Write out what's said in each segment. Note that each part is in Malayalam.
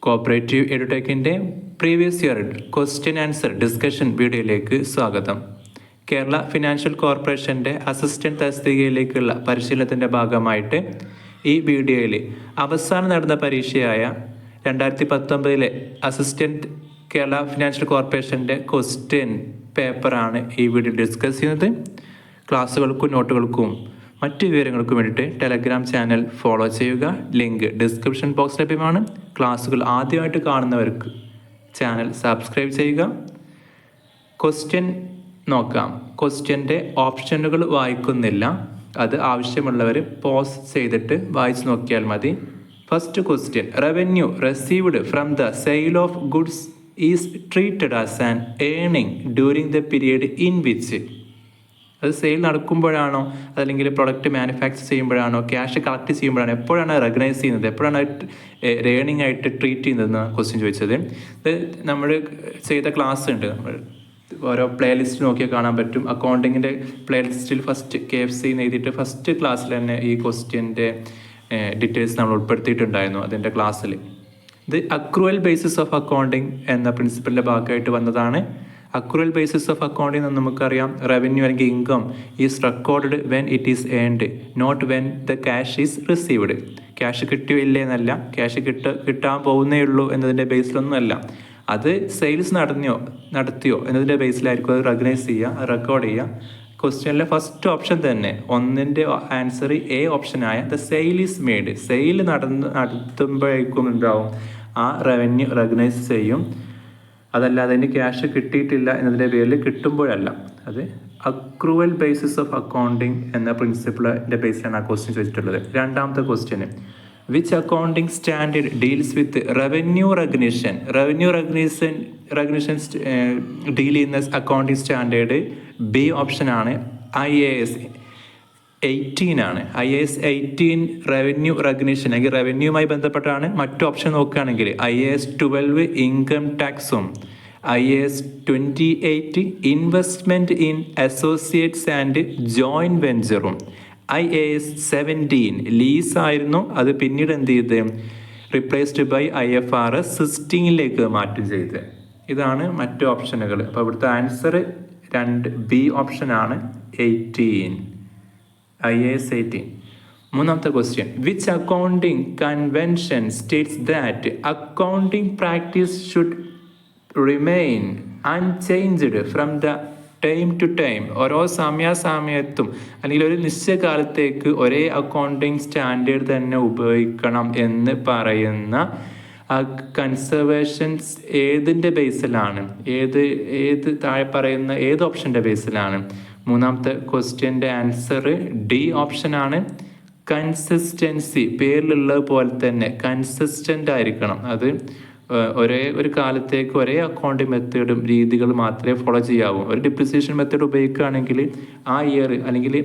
കോപ്പറേറ്റീവ് എഡ്യൂടെക്കിൻ്റെ previous year question answer discussion വീഡിയോയിലേക്ക് സ്വാഗതം. കേരള ഫിനാൻഷ്യൽ കോർപ്പറേഷൻ്റെ അസിസ്റ്റൻറ്റ് തസ്തികയിലേക്കുള്ള പരിശീലനത്തിൻ്റെ ഭാഗമായിട്ട് ഈ വീഡിയോയിൽ അവസാനം നടന്ന പരീക്ഷയായ 2019 അസിസ്റ്റൻറ്റ് കേരള ഫിനാൻഷ്യൽ കോർപ്പറേഷൻ്റെ ക്വസ്റ്റ്യൻ പേപ്പറാണ് ഈ വീഡിയോ ഡിസ്കസ് ചെയ്യുന്നത്. ക്ലാസ്സുകൾക്കും നോട്ടുകൾക്കും മറ്റ് വിവരങ്ങൾക്കും വേണ്ടിയിട്ട് ടെലഗ്രാം ചാനൽ ഫോളോ ചെയ്യുക. ലിങ്ക് ഡിസ്ക്രിപ്ഷൻ ബോക്സ് ലഭ്യമാണ്. ക്ലാസ്സുകൾ ആദ്യമായിട്ട് കാണുന്നവർക്ക് ചാനൽ സബ്സ്ക്രൈബ് ചെയ്യുക. ക്വസ്റ്റ്യൻ നോക്കാം. ക്വസ്റ്റ്യൻ്റെ ഓപ്ഷനുകൾ വായിക്കുന്നില്ല, അത് ആവശ്യമുള്ളവർ പോസ് ചെയ്തിട്ട് വായിച്ച് നോക്കിയാൽ മതി. First question: revenue received from the sale of goods is treated as an earning during the period in which. അത് സെയിൽ നടക്കുമ്പോഴാണോ, അതല്ലെങ്കിൽ പ്രൊഡക്റ്റ് മാനുഫാക്ചർ ചെയ്യുമ്പോഴാണോ, ക്യാഷ് കളക്ട് ചെയ്യുമ്പോഴാണോ, എപ്പോഴാണ് റെക്കഗ്നൈസ് ചെയ്യുന്നത്, എപ്പോഴാണ് ഏണിംഗ് ആയിട്ട് ട്രീറ്റ് ചെയ്യുന്നതെന്ന് ക്വസ്റ്റ്യൻ ചോദിച്ചത്. ഇത് നമ്മൾ ചെയ്ത ക്ലാസ് ഉണ്ട്, നമ്മൾ ഓരോ പ്ലേലിസ്റ്റ് നോക്കിയാൽ കാണാൻ പറ്റും. അക്കൗണ്ടിങ്ങിൻ്റെ പ്ലേലിസ്റ്റിൽ ഫസ്റ്റ് KFC എഴുതിയിട്ട് ഫസ്റ്റ് ക്ലാസ്സിൽ തന്നെ ഈ ക്വസ്റ്റ്യൻ്റെ ഡീറ്റെയിൽസ് നമ്മൾ ഉൾപ്പെടുത്തിയിട്ടുണ്ടായിരുന്നു അതിൻ്റെ ക്ലാസ്സിൽ. ഇത് അക്രൂവൽ ബേസിസ് ഓഫ് അക്കൗണ്ടിങ് എന്ന പ്രിൻസിപ്പലിൻ്റെ ഭാഗമായിട്ട് വന്നതാണ്. അക്രൂവൽ ബേസിസ് ഓഫ് അക്കൗണ്ടിങ് എന്ന് നമുക്കറിയാം, റവന്യൂ അല്ലെങ്കിൽ income is recorded when it is earned, not when the cash is received. Cash കിട്ടിയോ ഇല്ലേ എന്നല്ല, ക്യാഷ് കിട്ടാൻ പോകുന്നേ ഉള്ളൂ എന്നതിൻ്റെ ബേസിലൊന്നുമല്ല, അത് സെയിൽസ് നടത്തിയോ എന്നതിൻ്റെ ബേസിലായിരിക്കും അത് റെക്കഗ്നൈസ് ചെയ്യുക, റെക്കോർഡ് ചെയ്യുക. ക്വസ്റ്റ്യനിലെ ഫസ്റ്റ് ഓപ്ഷൻ തന്നെ, ഒന്നിൻ്റെ ആൻസർ A ഓപ്ഷനായ the sale is made, sale നടത്തുമ്പോഴേക്കും ഉണ്ടാവും ആ റവന്യൂ റെക്കഗ്നൈസ് ചെയ്യും. അതല്ലാതെ അതിന് ക്യാഷ് കിട്ടിയിട്ടില്ല എന്നതിൻ്റെ പേരിൽ കിട്ടുമ്പോഴല്ല. അത് അക്രൂവൽ ബേസിസ് ഓഫ് അക്കൗണ്ടിങ് എന്ന പ്രിൻസിപ്പിളിൻ്റെ ബേസിലാണ് ആ ക്വസ്റ്റ്യൻ ചോദിച്ചിട്ടുള്ളത്. രണ്ടാമത്തെ question: which accounting standard deals with revenue recognition. Revenue recognition deal ചെയ്യുന്ന അക്കൗണ്ടിങ് സ്റ്റാൻഡേർഡ് B ഓപ്ഷനാണ്. IAS 18 ആണ്. IAS 18 റവന്യൂ റെക്കഗ്നിഷൻ അല്ലെങ്കിൽ റവന്യൂവുമായി ബന്ധപ്പെട്ടാണ്. മറ്റു ഓപ്ഷൻ നോക്കുകയാണെങ്കിൽ IAS 12 ഇൻകം ടാക്സും, IAS 28 investment in associates and joint വെഞ്ചറും, IAS 17 ലീസ് ആയിരുന്നു, അത് പിന്നീട് എന്ത് ചെയ്ത് റിപ്ലേസ്ഡ് ബൈ IFRS 16 മാറ്റം ചെയ്ത്. ഇതാണ് മറ്റു ഓപ്ഷനുകൾ. അപ്പോൾ ഇവിടുത്തെ ആൻസർ B ഓപ്ഷനാണ് 18, IAS 18. മൂന്നാമത്തെ question: which accounting convention states that accounting practice should remain unchanged from the time to time. ഓരോ സമയാസമയത്തും അല്ലെങ്കിൽ ഒരു നിശ്ചയ കാലത്തേക്ക് ഒരേ അക്കൗണ്ടിങ് സ്റ്റാൻഡേർഡ് തന്നെ ഉപയോഗിക്കണം എന്ന് പറയുന്ന കൺസർവേഷൻസ് ഏതിൻ്റെ ബേസിലാണ്, ഏത് താഴെ പറയുന്ന ഏത് ഓപ്ഷൻ്റെ ബേസിലാണ്? മൂന്നാമത്തെ ക്വസ്റ്റ്യൻ്റെ ആൻസർ D ഓപ്ഷനാണ്. കൺസിസ്റ്റൻസി, പേരിലുള്ളത് പോലെ തന്നെ കൺസിസ്റ്റൻ്റ് ആയിരിക്കണം. അത് ഒരേ ഒരു കാലത്തേക്ക് ഒരേ അക്കൗണ്ടിങ് മെത്തേഡും രീതികൾ മാത്രമേ ഫോളോ ചെയ്യാവൂ. ഒരു ഡിപ്രിസിയേഷൻ മെത്തേഡ് ഉപയോഗിക്കുകയാണെങ്കിൽ ആ ഇയർ അല്ലെങ്കിൽ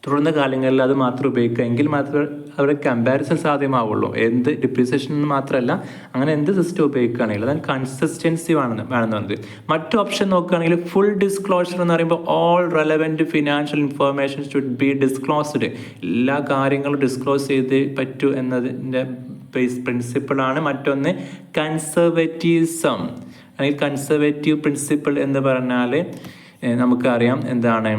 തുടർന്ന കാലങ്ങളിൽ അത് മാത്രം ഉപയോഗിക്കുക, എങ്കിൽ മാത്രമേ അവിടെ കമ്പാരിസൺ സാധ്യമാവുള്ളൂ. എന്ത് ഡിപ്രിസിയേഷൻ എന്ന് മാത്രമല്ല, അങ്ങനെ എന്ത് സിസ്റ്റം ഉപയോഗിക്കുകയാണെങ്കിൽ അതാണ് കൺസിസ്റ്റൻസി വേണമെന്നത്. മറ്റു ഓപ്ഷൻ നോക്കുകയാണെങ്കിൽ ഫുൾ ഡിസ്ക്ലോഷർ എന്ന് പറയുമ്പോൾ all relevant financial information should be disclosed. എല്ലാ കാര്യങ്ങളും ഡിസ്ക്ലോസ് ചെയ്ത് പറ്റൂ എന്നതിൻ്റെ ബേസ് പ്രിൻസിപ്പിളാണ്. മറ്റൊന്ന് കൺസർവേറ്റീവിസം അല്ലെങ്കിൽ കൺസർവേറ്റീവ് പ്രിൻസിപ്പിൾ എന്ന് പറഞ്ഞാൽ നമുക്കറിയാം എന്താണ്,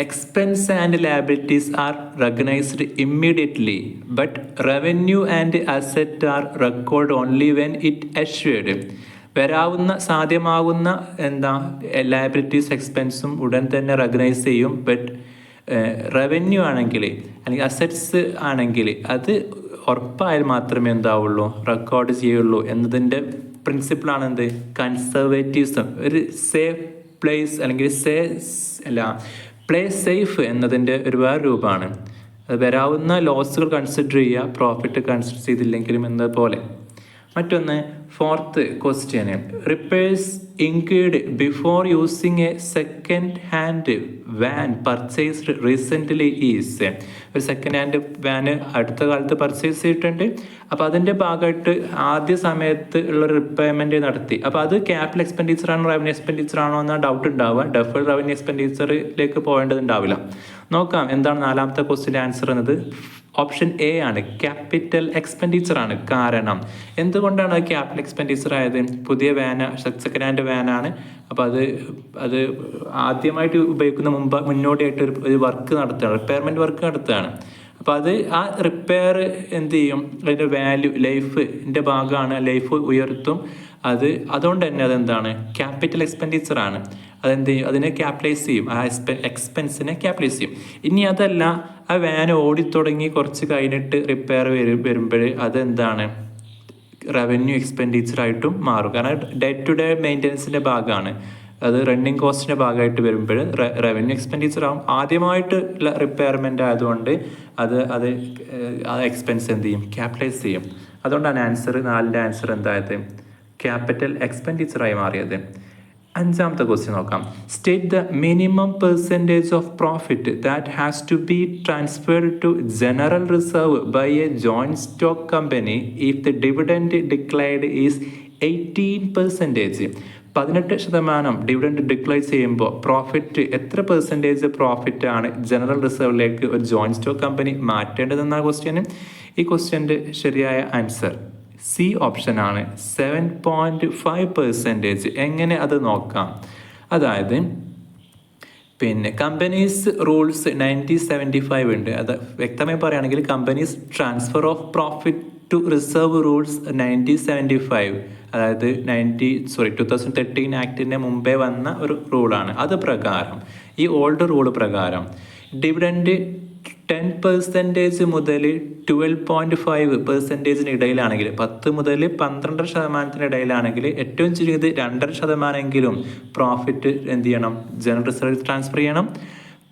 expense and liabilities are recognized immediately, but revenue and asset are recorded only when it assured. സാധ്യമാകുന്ന ലയബിലിറ്റീസ് എക്സ്പെൻസും ഉടൻ തന്നെ റെക്കഗ്നൈസ് ചെയ്യും. ബട്ട് റവന്യൂ ആണെങ്കിൽ അല്ലെങ്കിൽ അസറ്റ്സ് ആണെങ്കിൽ അത് ഉറപ്പായാൽ മാത്രമേ എന്താവുള്ളൂ, റെക്കോർഡ് ചെയ്യുള്ളൂ എന്നതിൻ്റെ പ്രിൻസിപ്പിളാണ് എന്ത്, കൺസർവേറ്റീവ്സം. ഒരു സേഫ് പ്ലേസ് അല്ലെങ്കിൽ പ്ലേ സേഫ് എന്നതിൻ്റെ ഒരു വേറെ രൂപമാണ്. അത് വരാവുന്ന ലോസുകൾ കൺസിഡർ ചെയ്യുക, പ്രോഫിറ്റ് കൺസിഡർ ചെയ്തില്ലെങ്കിലും എന്നതുപോലെ. മറ്റൊന്ന് fourth question: repairs include before using A second hand van purchased recently is. ഒരു സെക്കൻഡ് ഹാൻഡ് വാന് അടുത്ത കാലത്ത് പർച്ചേസ് ചെയ്തിട്ടുണ്ട്, അപ്പോൾ അതിൻ്റെ ഭാഗമായിട്ട് ആദ്യ സമയത്ത് ഉള്ളൊരു റിപ്പയർമെൻറ്റ് നടത്തി. അപ്പോൾ അത് ക്യാപിറ്റൽ എക്സ്പെൻഡിച്ചർ ആണോ റവന്യൂ എക്സ്പെൻഡിച്ചർ ആണോ എന്നാണ് ഡൗട്ട് ഉണ്ടാവുക. ഡെഫേർഡ് റവന്യൂ എക്സ്പെൻഡിച്ചറിലേക്ക് പോകേണ്ടതുണ്ടാവില്ല. നോക്കാം എന്താണ് നാലാമത്തെ ക്വസ്റ്റ്യൻ്റെ ആൻസർ എന്നത്. ഓപ്ഷൻ എ ആണ്, ക്യാപിറ്റൽ എക്സ്പെൻഡിച്ചർ ആണ്. കാരണം എന്തുകൊണ്ടാണ് അത് ക്യാപിറ്റൽ എക്സ്പെൻഡിച്ചർ ആയത്? പുതിയ വാന, സെക്കൻഡ് ഹാൻഡ് വാനാണ്. അപ്പോൾ അത് ആദ്യമായിട്ട് ഉപയോഗിക്കുന്ന മുന്നോടിയായിട്ട് ഒരു വർക്ക് നടത്തുകയാണ്, റിപ്പയർമെൻറ്റ് വർക്ക് നടത്തുകയാണ്. അപ്പോൾ ആ റിപ്പയർ എന്ത് ചെയ്യും, അതിൻ്റെ വാല്യൂ, ലൈഫിൻ്റെ ഭാഗമാണ്, ലൈഫ് ഉയർത്തും. അതുകൊണ്ട് തന്നെ അതെന്താണ്, ക്യാപിറ്റൽ എക്സ്പെൻഡിച്ചർ ആണ്. അതെന്ത് ചെയ്യും, അതിനെ ക്യാപിറ്റലൈസ് ചെയ്യും, ആ എക്സ്പെൻസിനെ ക്യാപിറ്റലൈസ് ചെയ്യും. ഇനി അതല്ല, ആ വാൻ ഓടിത്തുടങ്ങി കുറച്ച് കഴിഞ്ഞിട്ട് റിപ്പയർ വരുമ്പോൾ അതെന്താണ്, റവന്യൂ എക്സ്പെൻഡിച്ചറായിട്ടും മാറും. കാരണം ഡേ ടു ഡേ മെയിൻ്റനൻസിൻ്റെ ഭാഗമാണ്, അത് റണ്ണിങ് കോസ്റ്റിൻ്റെ ഭാഗമായിട്ട് വരുമ്പോൾ റവന്യൂ എക്സ്പെൻഡിച്ചർ ആവും. ആദ്യമായിട്ട് റിപ്പയർമെൻ്റ് ആയതുകൊണ്ട് ആ എക്സ്പെൻസ് എന്ത് ചെയ്യും, ക്യാപിറ്റലൈസ് ചെയ്യും. അതുകൊണ്ടാണ് ആൻസർ 4ൻ്റെ ആൻസർ എന്തായത്, ക്യാപിറ്റൽ എക്സ്പെൻഡിച്ചറായി മാറിയത്. 5ാമത്തെ ക്വസ്റ്റ്യൻ നോക്കാം. State the minimum percentage of profit that has to be transferred to general reserve by a joint stock company if the dividend declared is 18%. 18% dividend declare ചെയ്യുമ്പോൾ പ്രോഫിറ്റ് എത്ര പെർസെൻറ്റേജ് പ്രോഫിറ്റാണ് ജനറൽ റിസർവിലേക്ക് ഒരു ജോയിൻറ്റ് സ്റ്റോക്ക് കമ്പനി മാറ്റേണ്ടതെന്നാണ് ക്വസ്റ്റ്യന്. ഈ ക്വസ്റ്റ്യൻ്റെ ശരിയായ ആൻസർ സി ഓപ്ഷനാണ്, 7.5%. എങ്ങനെ അത് നോക്കാം? അതായത് കമ്പനീസ് റൂൾസ് 1975 ഉണ്ട്. അത് വ്യക്തമായി പറയുകയാണെങ്കിൽ companies transfer of profit to reserve rules 1975, അതായത് 2013 ആക്ടിൻ്റെ മുമ്പേ വന്ന ഒരു റൂളാണ്. അത് പ്രകാരം, ഈ ഓൾഡ് റൂള് പ്രകാരം ഡിവിഡൻഡ് 10% മുതൽ 12.5% ഇടയിലാണെങ്കിൽ, 10 മുതൽ 12% ഇടയിലാണെങ്കിൽ, ഏറ്റവും ചുരുങ്ങിയത് 2.5% പ്രോഫിറ്റ് എന്ത് ചെയ്യണം, ജനറൽ റിസർവ് ട്രാൻസ്ഫർ ചെയ്യണം.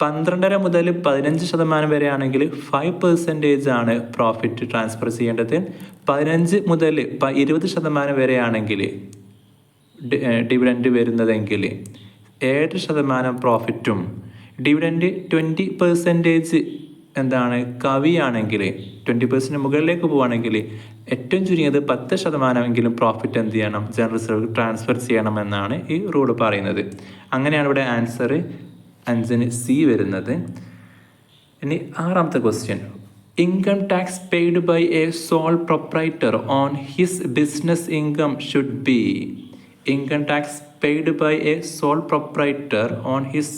12.5 മുതൽ 15% വരെ ആണെങ്കിൽ 5% ആണ് പ്രോഫിറ്റ് ട്രാൻസ്ഫർ ചെയ്യേണ്ടത്. 15 മുതൽ 20% വരെ ആണെങ്കിൽ ഡിവിഡൻഡ് വരുന്നതെങ്കിൽ 7% പ്രോഫിറ്റും, ഡിവിഡൻഡ് 20% എന്താണ് കവിയാണെങ്കിൽ, 20% മുകളിലേക്ക് പോവുകയാണെങ്കിൽ ഏറ്റവും ചുരുങ്ങിയത് 10% പ്രോഫിറ്റ് എന്ത് ചെയ്യണം, ജനറൽ റിസർവ് ട്രാൻസ്ഫർ ചെയ്യണമെന്നാണ് ഈ റൂൾ പറയുന്നത്. അങ്ങനെയാണ് ഇവിടെ ആൻസർ 5ന് സി വരുന്നത്. ഇനി 6ാമത്തെ ക്വസ്റ്റ്യൻ. Income tax paid by a sole proprietor on his business income should be. Income tax paid by a sole proprietor on his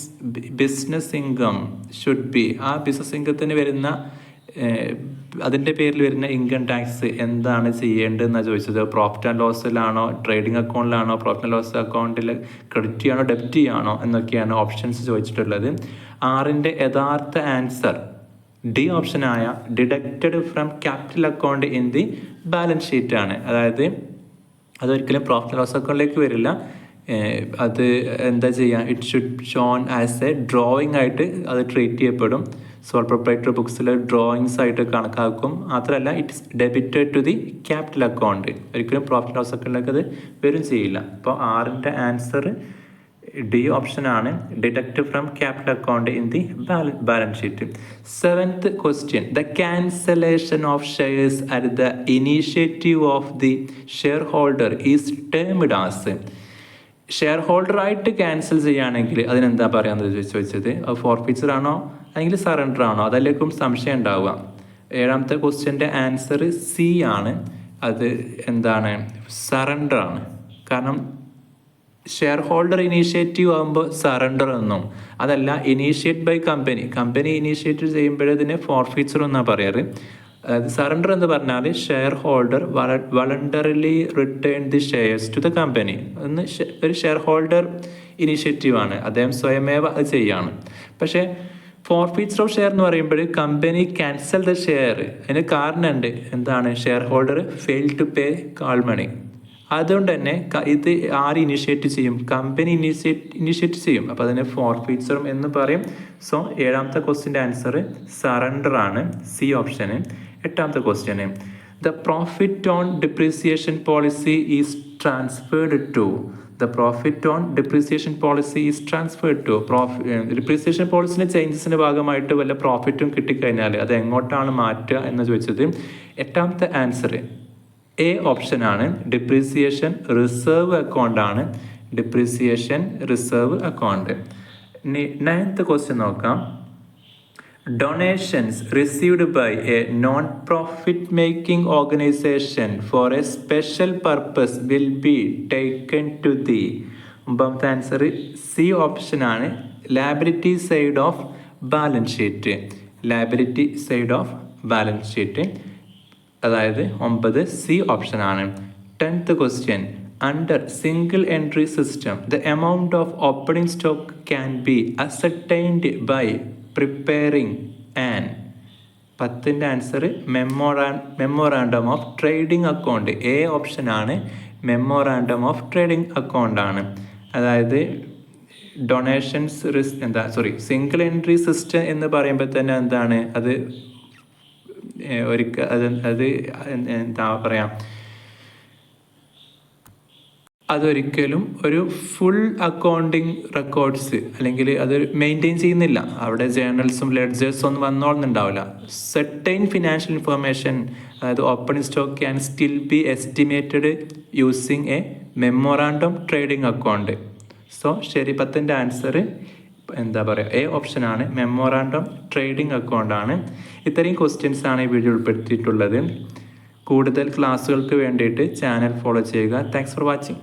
business income should be. ആ ബിസിനസ് ഇൻകത്തിന് വരുന്ന, അതിൻ്റെ പേരിൽ വരുന്ന ഇൻകം ടാക്സ് എന്താണ് ചെയ്യേണ്ടതെന്നാണ് ചോദിച്ചത്. പ്രോഫിറ്റ് ആൻഡ് ലോസിലാണോ, ട്രേഡിംഗ് അക്കൗണ്ടിലാണോ, പ്രോഫിറ്റ് ആൻഡ് ലോസ് അക്കൗണ്ടിൽ ക്രെഡിറ്റ് ചെയ്യണോ, ഡെബിറ്റ് ചെയ്യണോ എന്നൊക്കെയാണ് ഓപ്ഷൻസ് ചോദിച്ചിട്ടുള്ളത്. 6ൻ്റെ യഥാർത്ഥ ആൻസർ ഡി ഓപ്ഷനായ deducted from capital account in the balance sheet ആണ്. അതായത് അതൊരിക്കലും പ്രോഫിറ്റ് ആൻഡ് ലോസ് അക്കൗണ്ടിലേക്ക് വരില്ല. അത് എന്താ ചെയ്യുക, it should shown as A drawing ആയിട്ട് അത് ട്രീറ്റ് ചെയ്യപ്പെടും. സോൾ പ്രൊപ്രൈറ്ററി ബുക്സിൽ ഡ്രോയിങ്സ് ആയിട്ട് കണക്കാക്കും. മാത്രമല്ല it's debited to the capital account, ഒരിക്കലും പ്രോഫിറ്റ് ലോസ് അക്കൗണ്ടിലേക്ക് അത് വരും ചെയ്യില്ല. അപ്പോൾ 6ൻ്റെ ആൻസർ ഡി ഓപ്ഷനാണ്, deduct from capital account in the balance sheet. 7th question. The cancellation of shares at the initiative of the share holder is termed as. Share ഹോൾഡറായിട്ട് ക്യാൻസൽ ചെയ്യുകയാണെങ്കിൽ അതിനെന്താ പറയാമെന്ന് ചോദിച്ചത്. അത് ഫോർഫീച്ചർ ആണോ അല്ലെങ്കിൽ സറണ്ടർ ആണോ, അതിലേക്കും സംശയം ഉണ്ടാവുക. 7ാമത്തെ ക്വസ്റ്റ്യൻ്റെ ആൻസർ സി ആണ്. അത് എന്താണ്, സറണ്ടർ ആണ്. കാരണം ഷെയർ ഹോൾഡർ ഇനീഷ്യേറ്റീവ് ആകുമ്പോൾ സറണ്ടർ എന്നും, അതല്ല ഇനീഷ്യേറ്റ് ബൈ കമ്പനി ഇനീഷ്യേറ്റ് ചെയ്യുമ്പോഴതിനെ ഫോർഫീച്ചർ എന്നാണ് പറയാറ്. സറണ്ടർ എന്ന് പറഞ്ഞാൽ share holder voluntarily return the shares to the company. ഒന്ന് ഒരു ഷെയർ ഹോൾഡർ ഇനീഷ്യേറ്റീവാണ്, അദ്ദേഹം സ്വയമേവ അത് ചെയ്യാണ്. പക്ഷേ ഫോർഫീച്ചർ ഓഫ് ഷെയർ എന്ന് പറയുമ്പോൾ കമ്പനി ക്യാൻസൽ ദ ഷെയർ. അതിന് കാരണമുണ്ട്, എന്താണ്, share holder fail to pay call money. അതുകൊണ്ട് തന്നെ ഇത് ആര് ഇനിഷ്യേറ്റ് ചെയ്യും, കമ്പനി ഇനിഷ്യേറ്റ് ചെയ്യും. അപ്പോൾ അതിനെ ഫോർഫീച്ചറും എന്ന് പറയും. സോ 7ാമത്തെ ക്വസ്റ്റ്യൻ്റെ ആൻസർ സറണ്ടർ ആണ്, സി ഓപ്ഷന്. 8ാമത്തെ ക്വസ്റ്റ്യന്. The profit on depreciation policy is transferred to. The profit on depreciation policy is transferred to. Depreciation പോളിസിൻ്റെ ചേഞ്ചസിൻ്റെ ഭാഗമായിട്ട് വല്ല പ്രോഫിറ്റും കിട്ടിക്കഴിഞ്ഞാൽ അത് എങ്ങോട്ടാണ് മാറ്റുക എന്ന് ചോദിച്ചത്. 8ാമത്തെ ആൻസർ എ ഓപ്ഷനാണ്, ഡിപ്രീസിയേഷൻ റിസർവ് അക്കൗണ്ട് ആണ്. Depreciation reserve account. ഇനി 9th ക്വസ്റ്റ്യൻ നോക്കാം. Donations received by a non-profit making organization for a special purpose will be taken to the ഒമ്പതാമത്തെ ആൻസർ സി ഓപ്ഷൻ ആണ്, liability side of balance sheet. Liability side of balance sheet, അതായത് 9 സി ഓപ്ഷൻ ആണ്. 10th question, under single entry system the amount of opening stock can be ascertained by preparing an. 10ന്റെ answer memorandum of trading account. A option ആണ്, മെമ്മോറാണ്ടം ഓഫ് ട്രേഡിംഗ് അക്കൗണ്ട് ആണ്. അതായത് ഡൊണേഷൻസ് സിംഗിൾ എൻട്രി സിസ്റ്റം എന്ന് പറയുമ്പോൾ തന്നെ എന്താണ് അത് എന്താ പറയുക, അതൊരിക്കലും ഒരു ഫുൾ അക്കൗണ്ടിങ് റെക്കോർഡ്സ് അല്ലെങ്കിൽ അത് മെയിൻറ്റെയിൻ ചെയ്യുന്നില്ല. അവിടെ ജേർണൽസും ലെഡ്ജേഴ്സും ഒന്നും വന്നോളുന്നുണ്ടാവില്ല. സെർട്ടൈൻ ഫിനാൻഷ്യൽ ഇൻഫർമേഷൻ, അതായത് opening stock can still B estimated using A memorandum trading account. So ശരി, 10ന്റെ ആൻസർ എന്താ പറയുക, എ ഓപ്ഷൻ ആണ്, മെമ്മോറാണ്ടം ട്രേഡിംഗ് അക്കൗണ്ട് ആണ്. ഇത്രയും ക്വസ്റ്റ്യൻസ് ആണ് ഈ വീഡിയോ ഉൾപ്പെടുത്തിയിട്ടുള്ളത്. കൂടുതൽ ക്ലാസ്സുകൾക്ക് വേണ്ടിയിട്ട് ചാനൽ ഫോളോ ചെയ്യുക. Thanks for watching.